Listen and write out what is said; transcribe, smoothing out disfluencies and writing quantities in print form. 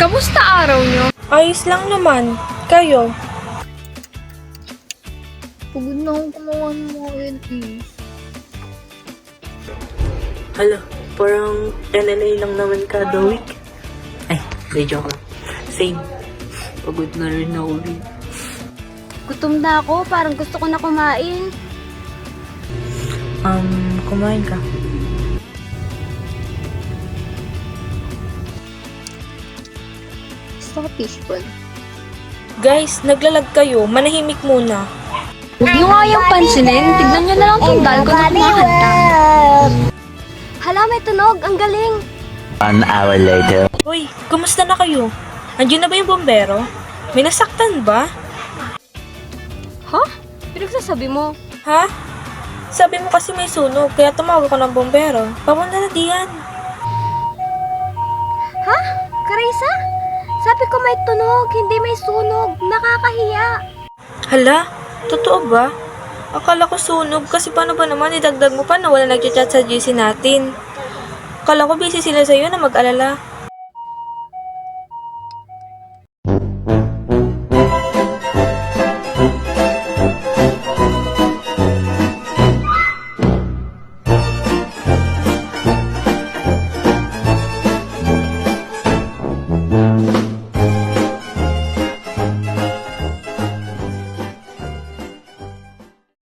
Kamusta araw nyo? Ayos lang naman. Kayo? Pagod na akong gumawa ng mga LE. Hala, parang NLA lang naman kada week. Ay, medyo lang. Same. Pagod na rin ako rin. Gutom na ako, parang gusto ko na kumain. Kumain ka. Gusto ko fishball. Guys, naglalag kayo. Manahimik muna. Huwag nyo nga yung pansinin. Tignan nyo na lang itong dal ko na kumakanta. Hala, may tunog. Ang galing. 1 hour later. Uy, kumusta na kayo? Andiyan na ba yung bombero? May nasaktan ba? Ha? Pinagsasabi mo? Ha? Sabi mo kasi may sunog, kaya tumawag ko ng bombero. Papunta na diyan. Ha? Karisa? Sabi ko may tunog, hindi may sunog. Nakakahiya. Hala, totoo ba? Akala ko sunog kasi paano ba naman idagdag mo pa na wala nagchat-chat sa GC natin? Akala ko busy sila sa'yo na mag-alala.